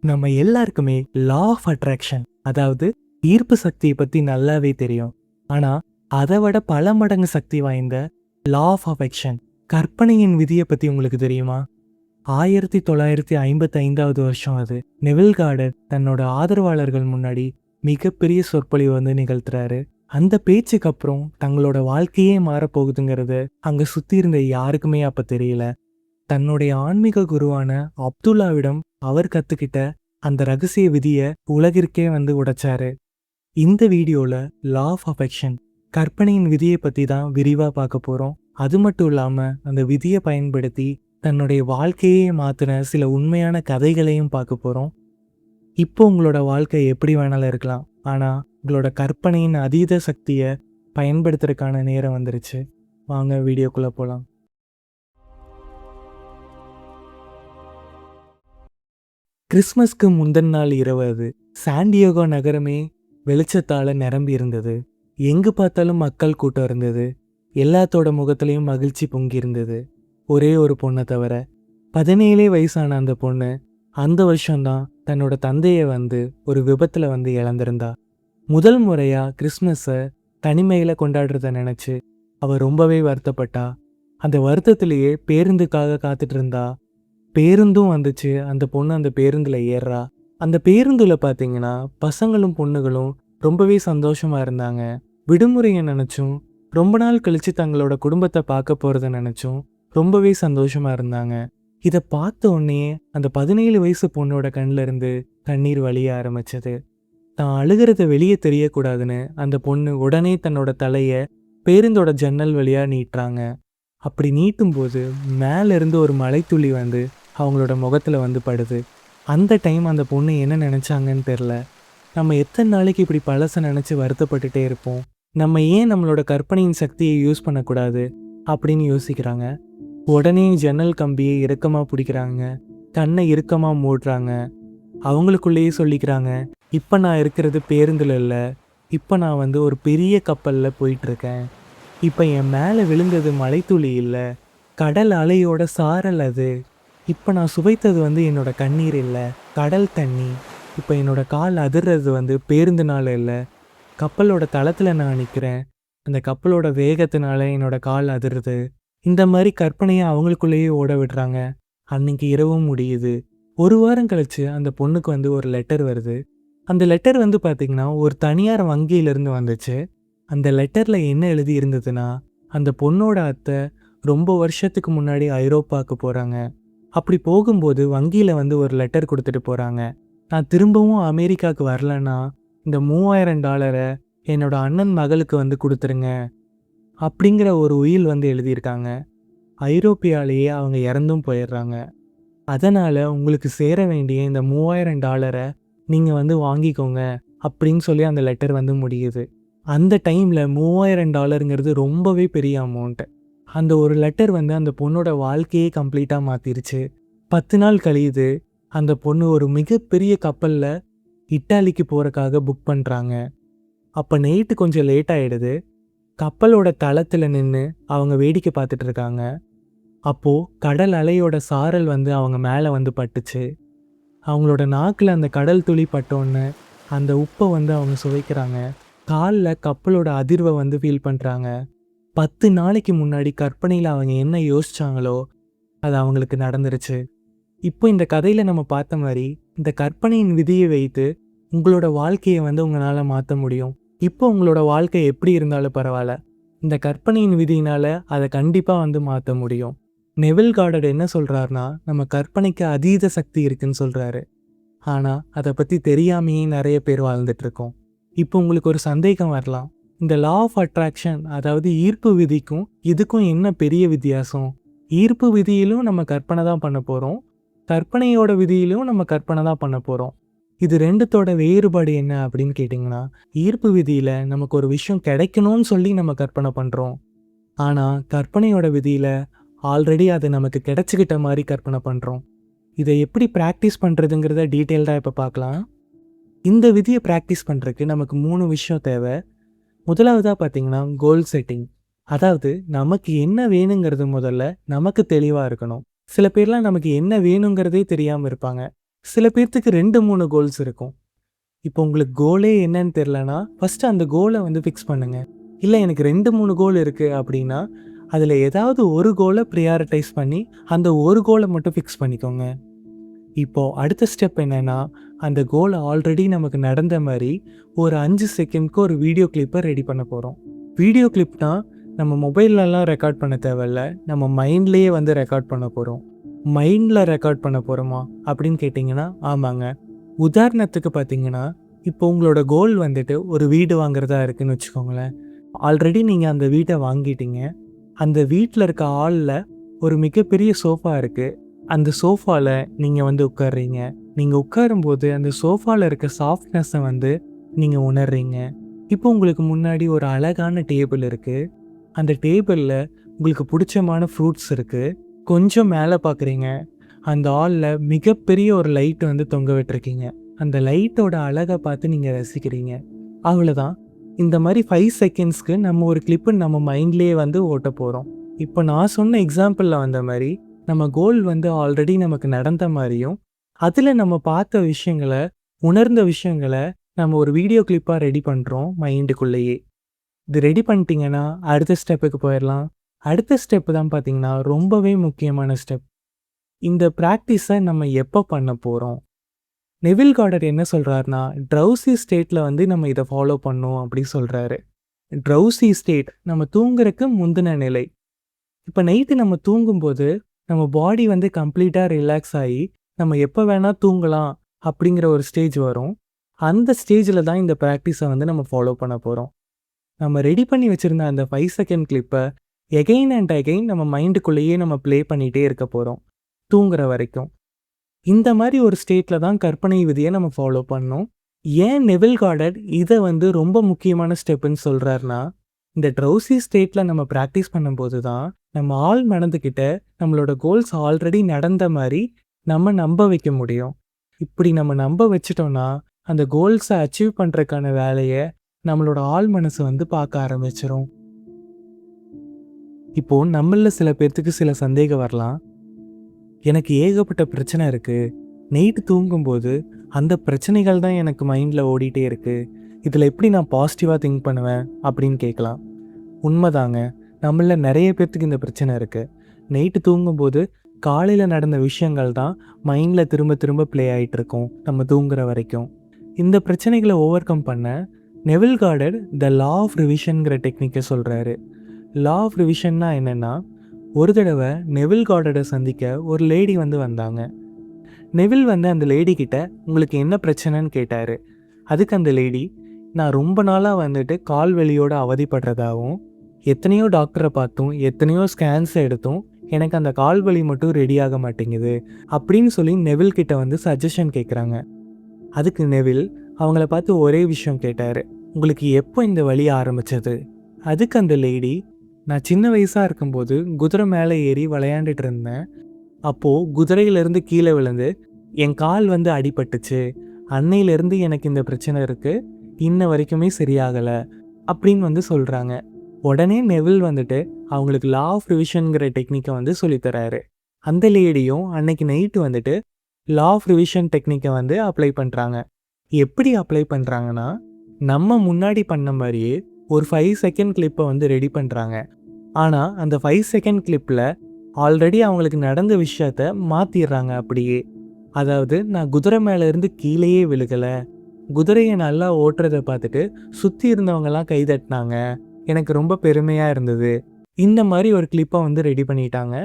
நம்ம எல்லாருக்குமே law of attraction அதாவது ஈர்ப்பு சக்தியை பற்றி நல்லாவே தெரியும். ஆனால் அதை விட பல மடங்கு சக்தி வாய்ந்த லா ஆஃப் அஃபெக்ஷன் கற்பனையின் விதியை பற்றி உங்களுக்கு தெரியுமா? 1955 வருஷம் அது. நெவில் கார்டர் தன்னோட ஆதரவாளர்கள் முன்னாடி மிகப்பெரிய சொற்பொழிவு வந்து நிகழ்த்துறாரு. அந்த பேச்சுக்கு அப்புறம் தங்களோட வாழ்க்கையே மாறப்போகுதுங்கிறது அங்கே சுற்றி இருந்த யாருக்குமே அப்போ தெரியல. தன்னுடைய ஆன்மீக குருவான அப்துல்லாவிடம் அவர் கத்துக்கிட்ட அந்த ரகசிய விதியை உலகிற்கே வந்து உடைச்சாரு. இந்த வீடியோல லா ஆஃப் அஃபெக்ஷன் கற்பனையின் விதியை பத்தி தான் விரிவா பார்க்க போறோம். அது மட்டும் இல்லாம அந்த விதியை பயன்படுத்தி தன்னுடைய வாழ்க்கையே மாத்தின சில உண்மையான கதைகளையும் பார்க்க போறோம். இப்போ உங்களோட வாழ்க்கை எப்படி வேணாலும் இருக்கலாம், ஆனா உங்களோட கற்பனையின் அதீத சக்தியை பயன்படுத்துறதுக்கான நேரம் வந்துருச்சு. வாங்க வீடியோக்குள்ள போலாம். கிறிஸ்மஸ்க்கு முந்தின நாள் இரவு அது. சாண்டியாகோ நகரமே வெளிச்சத்தால நிரம்பி இருந்தது. எங்கு பார்த்தாலும் மக்கள் கூட்டம் இருந்தது. எல்லாத்தோட முகத்திலையும் மகிழ்ச்சி பொங்கி இருந்தது, ஒரே ஒரு பொண்ணை தவிர. 17 வயசான அந்த பொண்ணு அந்த வருஷம்தான் தன்னோட தந்தையை வந்து ஒரு விபத்துல வந்து இழந்திருந்தா. முதல் முறையா கிறிஸ்மஸை தனிமையில கொண்டாடுறத நினைச்சு அவ ரொம்பவே வருத்தப்பட்டா. அந்த வருத்தத்திலேயே பேருந்துக்காக காத்துட்டு இருந்தா. பேருந்தும் வந்துச்சு. அந்த பொண்ணு அந்த பேருந்துல ஏறுறா. அந்த பேருந்துல பார்த்தீங்கன்னா பசங்களும் பொண்ணுகளும் ரொம்பவே சந்தோஷமா இருந்தாங்க. விடுமுறையை நினைச்சும் ரொம்ப நாள் கழிச்சு தங்களோட குடும்பத்தை பார்க்க போறத நினைச்சும் ரொம்பவே சந்தோஷமா இருந்தாங்க. இதை பார்த்த உடனே அந்த 17 வயசு பொண்ணோட கண்ணில் இருந்து கண்ணீர் வழிய ஆரம்பிச்சது. தான் அழுகிறத வெளியே தெரியக்கூடாதுன்னு அந்த பொண்ணு உடனே தன்னோட தலையை பேருந்தோட ஜன்னல் வழியா நீட்டுறாங்க. அப்படி நீட்டும்போது மேல இருந்து ஒரு மழைத்துளி வந்து அவங்களோட முகத்துல வந்து படுது. அந்த டைம் அந்த பொண்ணு என்ன நினைச்சாங்கன்னு தெரில. நம்ம எத்தனை நாளைக்கு இப்படி பழசை நினைச்சு வருத்தப்பட்டுட்டே இருப்போம், நம்ம ஏன் நம்மளோட கற்பனையின் சக்தியை யூஸ் பண்ணக்கூடாது அப்படின்னு யோசிக்கிறாங்க. உடனே ஜன்னல் கம்பியை இறுக்கமா பிடிக்கிறாங்க, கண்ணை இறுக்கமா மூடுறாங்க. அவங்களுக்குள்ளேயே சொல்லிக்கிறாங்க, இப்போ நான் இருக்கிறது பேருந்துல இல்லை, இப்போ நான் வந்து ஒரு பெரிய கப்பல்ல போயிட்டு இருக்கேன். இப்போ என் மேலே விழுந்தது மழைத்துளி இல்லை, கடல் அலையோட சாரல் அது. இப்போ நான் சுவைத்தது வந்து என்னோட கண்ணீர் இல்லை, கடல் தண்ணி. இப்போ என்னோட கால் அதிர்றது வந்து பேருந்துனால இல்லை, கப்பலோட தளத்தில் நான் நிற்கிறேன், அந்த கப்பலோட வேகத்தினால என்னோட கால் அதிருது. இந்த மாதிரி கற்பனையை அவங்களுக்குள்ளேயே ஓட விடுறாங்க. அன்னைக்கு இரவும் முடியுது. ஒரு வாரம் கழிச்சு அந்த பொண்ணுக்கு வந்து ஒரு லெட்டர் வருது. அந்த லெட்டர் வந்து பார்த்திங்கன்னா ஒரு தனியார் வங்கியிலேருந்து வந்துச்சு. அந்த லெட்டரில் என்ன எழுதி இருந்ததுன்னா, அந்த பொண்ணோட அத்தை ரொம்ப வருஷத்துக்கு முன்னாடி ஐரோப்பாவுக்கு போகிறாங்க. அப்படி போகும்போது வங்கியில் வந்து ஒரு லெட்டர் கொடுத்துட்டு போகிறாங்க. நான் திரும்பவும் அமெரிக்காவுக்கு வரலன்னா இந்த $3000 என்னோட அண்ணன் மகளுக்கு வந்து கொடுத்துருங்க அப்படிங்கிற ஒரு உயில் வந்து எழுதியிருக்காங்க. ஐரோப்பியாலேயே அவங்க இறந்தும் போயிடுறாங்க. அதனால் உங்களுக்கு சேர வேண்டிய இந்த $3000 நீங்கள் வந்து வாங்கிக்கோங்க அப்படின்னு சொல்லி அந்த லெட்டர் வந்து முடியுது. அந்த டைமில் $3000ங்கிறது ரொம்பவே பெரிய அமௌண்ட்டு. அந்த ஒரு லெட்டர் வந்து அந்த பொண்ணோட வாழ்க்கையே கம்ப்ளீட்டாக மாற்றிருச்சு. 10 நாள் கழியுது. அந்த பொண்ணு ஒரு மிகப்பெரிய கப்பலில் இட்டாலிக்கு போகிறக்காக புக் பண்ணுறாங்க. அப்போ நைட்டு கொஞ்சம் லேட் ஆகிடுது. கப்பலோட தளத்தில் நின்று அவங்க வேடிக்கை பார்த்துட்டு இருக்காங்க. அப்போது கடல் அலையோட சாரல் வந்து அவங்க மேலே வந்து பட்டுச்சு. அவங்களோட நாக்கில் அந்த கடல் துளி பட்டோன்னு அந்த உப்பை வந்து அவங்க சுவைக்கிறாங்க. காலில் கப்பலோட அதிர்வை வந்து ஃபீல் பண்ணுறாங்க. 10 நாளைக்கு முன்னாடி கற்பனையில் அவங்க என்ன யோசிச்சாங்களோ அது அவங்களுக்கு நடந்துருச்சு. இப்போ இந்த கதையில் நம்ம பார்த்த மாதிரி இந்த கற்பனையின் விதியை வைத்து உங்களோட வாழ்க்கையை வந்து உங்களால் மாற்ற முடியும். இப்போ உங்களோட வாழ்க்கை எப்படி இருந்தாலும் பரவாயில்ல, இந்த கற்பனையின் விதியினால் அதை கண்டிப்பாக வந்து மாற்ற முடியும். நெவில் கார்டர் என்ன சொல்கிறாருன்னா, நம்ம கற்பனைக்கு அதீத சக்தி இருக்குன்னு சொல்கிறாரு. ஆனால் அதை பற்றி தெரியாமையே நிறைய பேர் வாழ்ந்துட்டுருக்கோம். இப்போ உங்களுக்கு ஒரு சந்தேகம் வரலாம், இந்த லா ஆஃப் அட்ராக்ஷன் அதாவது ஈர்ப்பு விதிக்கும் இதுக்கும் என்ன பெரிய வித்தியாசம்? ஈர்ப்பு விதியிலும் நம்ம கற்பனை தான் பண்ண போகிறோம், கற்பனையோட விதியிலும் நம்ம கற்பனை தான் பண்ண போகிறோம். இது ரெண்டுத்தோட வேறுபாடு என்ன அப்படின்னு கேட்டிங்கன்னா, ஈர்ப்பு விதியில் நமக்கு ஒரு விஷயம் கிடைக்கணும்னு சொல்லி நம்ம கற்பனை பண்ணுறோம். ஆனால் கற்பனையோட விதியில் ஆல்ரெடி அது நமக்கு கிடைச்சிக்கிட்ட மாதிரி கற்பனை பண்ணுறோம். இதை எப்படி ப்ராக்டிஸ் பண்ணுறதுங்கிறத டீட்டெயில்டாக இப்போ பார்க்கலாம். இந்த விதியை ப்ராக்டிஸ் பண்ணுறதுக்கு நமக்கு 3 விஷயம் தேவை. முதலாவதாக பார்த்தீங்கன்னா கோல் செட்டிங். அதாவது நமக்கு என்ன வேணுங்கிறது முதல்ல நமக்கு தெளிவாக இருக்கணும். சில பேர்லாம் நமக்கு என்ன வேணுங்கிறதே தெரியாமல் இருப்பாங்க. சில பேர்த்துக்கு 2, 3 கோல்ஸ் இருக்கும். இப்போ உங்களுக்கு கோலே என்னன்னு தெரியலனா, ஃபர்ஸ்ட்டு அந்த கோல வந்து ஃபிக்ஸ் பண்ணுங்க. இல்ல எனக்கு 2, 3 கோல் இருக்கு அப்படின்னா, அதில ஏதாவது ஒரு கோல பிரையாரிடைஸ் பண்ணி, அந்த ஒரு கோல மட்டும் ஃபிக்ஸ் பண்ணிக்கோங்க. இப்போ அடுத்த ஸ்டெப் என்னன்னா, அந்த கோல் ஆல்ரெடி நமக்கு நடந்த மாரி, ஒரு 5 செகண்ட்க்கு ஒரு வீடியோ கிளிப்ப ரெடி பண்ண போறோம். வீடியோ கிளிப்னா, நம்ம மொபைல்லலாம் ரெக்கார்ட் பண்ண தேவையில்ல. நம்ம மைண்ட்லயே வந்து ரெக்கார்ட் பண்ண போறோம். மைண்ட்ல ரெக்கார்ட் பண்ண போறோமா? அப்படின்னு கேட்டிங்கன்னா, ஆமாங்க. உதாரணத்துக்கு பார்த்தீங்கன்னா, இப்போ உங்களோட கோல் வந்துட்டு ஒரு வீடு வாங்குறதா இருக்குன்னு வச்சுக்கோங்களேன். ஆல்ரெடி நீங்க அந்த வீட்ட வாங்கிட்டீங்க. அந்த வீட்ல இருக்க ஹால்ல ஒரு மிகப்பெரிய சோஃபா இருக்கு. அந்த சோஃபால நீங்க வந்து உட்கார்றீங்க. நீங்க உட்காரும்போது அந்த சோஃபால இருக்க சாஃப்ட்னஸ வந்து நீங்க உணர்றீங்க. இப்போ உங்களுக்கு முன்னாடி ஒரு அழகான டேபிள் இருக்கு. அந்த டேபிள்ல உங்களுக்கு புடிச்சமான ஃப்ரூட்ஸ் இருக்கு. கொஞ்சம் மேல பார்க்குறீங்க. அந்த ஹால்ல மிகப்பெரிய ஒரு லைட் வந்து தொங்க விட்டுருக்கீங்க. அந்த லைட்டோட அழக பார்த்து நீங்க ரசிக்கிறீங்க. அவ்வளதான். இந்த மாரி 5 செகண்ட்ஸ்க்கு நம்ம ஒரு கிளிப்பு நம்ம மைண்ட்லயே வந்து ஓட்டப் போறோம். இப்போ நான் சொன்ன எக்ஸாம்பிள்ல வந்த மாரி, நம்ம கோல் வந்து ஆல்ரெடி நமக்கு நடந்த மாரியும், அதுல நம்ம பார்த்த விஷயங்கள, உணர்ந்த விஷயங்கள நம்ம ஒரு வீடியோ கிளிப்பா ரெடி பண்றோம் மைண்டுக்குள்ளேயே. இது ரெடி பண்ணிட்டீங்கன்னா, அடுத்த ஸ்டெப்புக்கு போயிரலாம். அடுத்த ஸ்டெப் தான் பார்த்தீங்கன்னா, ரொம்பவே முக்கியமான ஸ்டெப். இந்த பிராக்டிஸ நம்ம எப்ப பண்ண போறோம்? நெவில் கார்டர் என்ன சொல்றாருன்னா, ட்ரவுசி ஸ்டேட்ல வந்து நம்ம இத ஃபாலோ பண்ணணும் அப்படி சொல்றாரு. ட்ரவுசி ஸ்டேட் நம்ம தூங்குறக்கு முந்தின நிலை. இப்ப நைட்டு நம்ம தூங்கும்போது, நம்ம பாடி வந்து கம்ப்ளீட்டா ரிலாக்ஸ் ஆயி, நம்ம எப்ப வேணா தூங்கலாம் அப்படிங்கிற ஒரு ஸ்டேஜ் வரும். அந்த ஸ்டேஜ்ல தான் இந்த பிராக்டிஸ வந்து நம்ம ஃபாலோ பண்ண போறோம். நம்ம ரெடி பண்ணி வச்சிருந்த அந்த 5 செகண்ட் கிளிப்ப எகைன் அண்ட் அகைன் நம்ம மைண்டுக்குள்ளேயே நம்ம ப்ளே பண்ணிட்டே இருக்க போறோம். தூங்குற வரைக்கும். இந்த மாரி ஒரு ஸ்டேட்ல தான் கற்பனை விதிய நம்ம ஃபாலோ பண்ணணும். ஏன் நெவில் கார்டர் இத வந்து ரொம்ப முக்கியமான ஸ்டெப்புன்னு சொல்றாருன்னா, இந்த ட்ரவுசி ஸ்டேட்ல நம்ம பிராக்டிஸ் பண்ணும்போது தான், நம்ம ஆழ் மனதுகிட்ட நம்மளோட கோல்ஸ் ஆல்ரெடி நடந்த மாரி நம்ம நம்ப வைக்க முடியும். இப்படி நம்ம நம்ப வச்சுட்டோம்னா, அந்த கோல்ஸ அச்சீவ் பண்றதுக்கான வேலைய நம்மளோட ஆழ் மனசு வந்து பார்க்க ஆரம்பிச்சுரும். இப்போ நம்மள்ல சில பேர்த்துக்கு சில சந்தேகம் வரலாம். எனக்கு ஏகப்பட்ட பிரச்சனை இருக்கு. நைட்டு தூங்கும்போது அந்த பிரச்சனைகள் தான் எனக்கு மைண்ட்ல ஓடிட்டே இருக்கு. இதுல எப்படி நான் பாசிட்டிவா திங்க் பண்ணுவேன் அப்படின்னு கேட்கலாம். உண்மைதாங்க. நம்மள நெறைய பேத்துக்கு இந்த பிரச்சனை இருக்கு. நைட்டு தூங்கும்போது காலையில நடந்த விஷயங்கள் தான் மைண்ட்ல திரும்ப திரும்ப ப்ளே ஆயிட்டு இருக்கும். நம்ம தூங்குற வரைக்கும். இந்த பிரச்சனைகள ஓவர் கம் பண்ண Neville Goddard the law of ரிவிஷன்ங்கிற டெக்னிக்க சொல்றாரு. லா ஆஃப் ரிவிஷன்னா என்னன்னா, ஒரு தடவ நெவில் கார்டர சந்திக்க ஒரு லேடி வந்து வந்தாங்க. நெவில் வந்து அந்த லேடி கிட்ட உங்களுக்கு என்ன பிரச்சனைன்னு கேட்டாரு. அதுக்கு அந்த லேடி, நான் ரொம்ப நாளா வந்துட்டு கால் வலியோட அவதிப்படுறதாவும், எத்தனையோ டாக்டர பார்த்தும், எத்தனையோ ஸ்கேன்ஸ் எடுத்தும், எனக்கு அந்த கால் வலி மட்டும் ரெடி ஆக மாட்டேங்குது. அப்படின்னு சொல்லி நெவில் கிட்ட வந்து சஜஷன் கேட்குறாங்க. அதுக்கு நெவில் அவங்கள பார்த்து ஒரே விஷயம் கேட்டாரு. உங்களுக்கு எப்போ இந்த வலி ஆரம்பிச்சது? அதுக்கு அந்த லேடி, நான் சின்ன வயசா இருக்கும்போது குதிரை மேலே ஏறி விளையாண்டுட்டு இருந்தேன். அப்போ குதிரையிலிருந்து கீழே விழுந்து என் கால் வந்து அடிபட்டுச்சு. அன்னையிலிருந்து எனக்கு இந்த பிரச்சனை இருக்கு. இன்ன வரைக்குமே சரியாகல. அப்படின்னு வந்து சொல்றாங்க. உடனே நெவில் வந்துட்டு அவங்களுக்கு லா ஆஃப் ரிவிஷன்ங்கிற டெக்னிக்க வந்து சொல்லித் தராரு. அந்த லேடியும் அன்னைக்கு நைட்டு வந்துட்டு லா ஆஃப் ரிவிஷன் டெக்னிக்க வந்து அப்ளை பண்றாங்க. எப்படி அப்ளை பண்றாங்கன்னா, நம்ம முன்னாடி பண்ண மாரியே ஒரு 5 செகண்ட் கிளிப்ப வந்து ரெடி பண்றாங்க. ஆனா அந்த 5 செகண்ட் கிளிப்ல ஆல்ரெடி அவங்களுக்கு நடந்த விஷயத்த மாத்திடுறாங்க அப்படியே. அதாவது நான் குதிரை மேல இருந்து கீழேயே விழுகல. குதிரைய நல்லா ஓட்டுறத பார்த்துட்டு சுத்தி இருந்தவங்கலாம் கை தட்டினாங்க. எனக்கு ரொம்ப பெருமையா இருந்தது. இந்த மாரி ஒரு கிளிப்ப வந்து ரெடி பண்ணிட்டாங்க.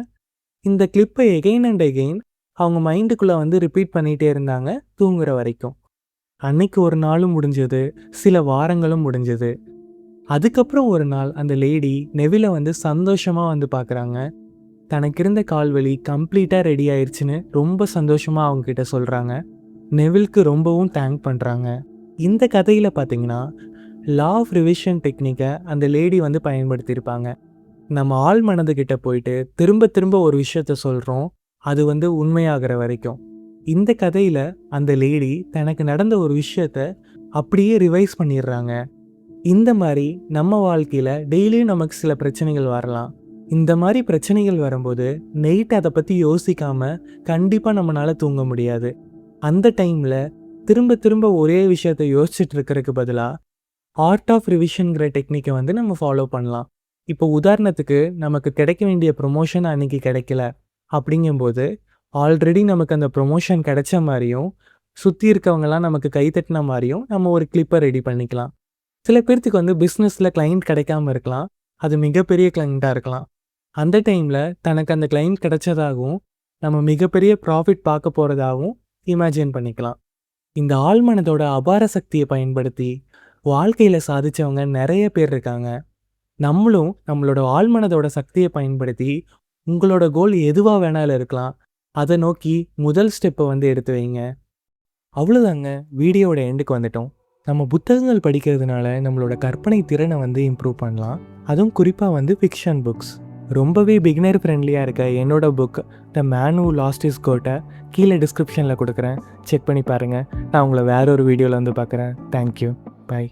இந்த கிளிப்ப எகைன் அண்ட் எகைன் அவங்க மைண்டுக்குள்ள வந்து ரிப்பீட் பண்ணிட்டே இருந்தாங்க தூங்குற வரைக்கும். அன்னைக்கு ஒரு நாளும் முடிஞ்சது. சில வாரங்களும் முடிஞ்சது. அதுக்கப்புறம் ஒரு நாள் அந்த லேடி நெவில வந்து சந்தோஷமா வந்து பார்க்குறாங்க. தனக்கு இருந்த கால்வலி கம்ப்ளீட்டா ரெடி ஆயிருச்சுன்னு ரொம்ப சந்தோஷமா அவங்க கிட்ட சொல்றாங்க. நெவில்க்கு ரொம்பவும் தேங்க் பண்றாங்க. இந்த கதையில பார்த்தீங்கன்னா, லா ஆஃப் ரிவிஷன் டெக்னிக்க அந்த லேடி வந்து பயன்படுத்தியிருப்பாங்க. நம்ம ஆழ் மனதுகிட்ட போயிட்டு திரும்ப திரும்ப ஒரு விஷயத்த சொல்றோம். அது வந்து உண்மையாகிற வரைக்கும். இந்த கதையில அந்த லேடி தனக்கு நடந்த ஒரு விஷயத்த அப்படியே ரிவைஸ் பண்ணிடுறாங்க. இந்த மாரி நம்ம வாழ்க்கையில டெய்லியும் நமக்கு சில பிரச்சனைகள் வரலாம். இந்த மாரி பிரச்சனைகள் வரும்போது நைட் அத பத்தி யோசிக்காம கண்டிப்பா நம்மனால தூங்க முடியாது. அந்த டைமில் திரும்ப திரும்ப ஒரே விஷயத்தை யோசிச்சுட்டு இருக்கிறதுக்கு பதிலாக ஆர்ட் ஆஃப் ரிவிஷன்கிற டெக்னிக்கை வந்து நம்ம ஃபாலோ பண்ணலாம். இப்போ உதாரணத்துக்கு நமக்கு கிடைக்க வேண்டிய ப்ரொமோஷன் அன்னைக்கு கிடைக்கல அப்படிங்கும்போது, ஆல்ரெடி நமக்கு அந்த ப்ரொமோஷன் கிடைச்ச மாதிரியும், சுற்றி இருக்கவங்கலாம் நமக்கு கைத்தட்டின மாதிரியும் நம்ம ஒரு கிளிப்பை ரெடி பண்ணிக்கலாம். சில பேர்த்துக்கு வந்து பிஸ்னஸில் கிளைண்ட் கிடைக்காம இருக்கலாம். அது மிகப்பெரிய கிளைண்ட்டாக இருக்கலாம். அந்த டைமில் தனக்கு அந்த கிளைண்ட் கிடைச்சதாகவும், நம்ம மிகப்பெரிய ப்ராஃபிட் பார்க்க போகிறதாகவும் இமேஜின் பண்ணிக்கலாம். இந்த ஆழ்மனதோட அபார சக்தியை பயன்படுத்தி வாழ்க்கையில் சாதிச்சவங்க நிறைய பேர் இருக்காங்க. நம்மளும் நம்மளோட ஆழ்மனதோட சக்தியை பயன்படுத்தி உங்களோட கோல் எதுவாக வேணாலும் இருக்கலாம், அதை நோக்கி முதல் ஸ்டெப்பை வந்து எடுத்து வைங்க. அவ்வளோதாங்க, வீடியோவோட எண்டுக்கு வந்துட்டோம். நம்ம புத்தகங்கள் படிக்கிறதுனால நம்மளோட கற்பனை திறனை வந்து இம்ப்ரூவ் பண்ணலாம். அதுவும் குறிப்பாக வந்து ஃபிக்ஷன் புக்ஸ். ரொம்பவே பிகினர் ஃப்ரெண்ட்லியாக இருக்க என்னோட book the man who last his கோட்டை கீழே டிஸ்கிரிப்ஷனில் கொடுக்குறேன். செக் பண்ணி பாருங்கள். நான் உங்களை வேற ஒரு வீடியோவில் வந்து பார்க்குறேன். தேங்க்யூ. பை.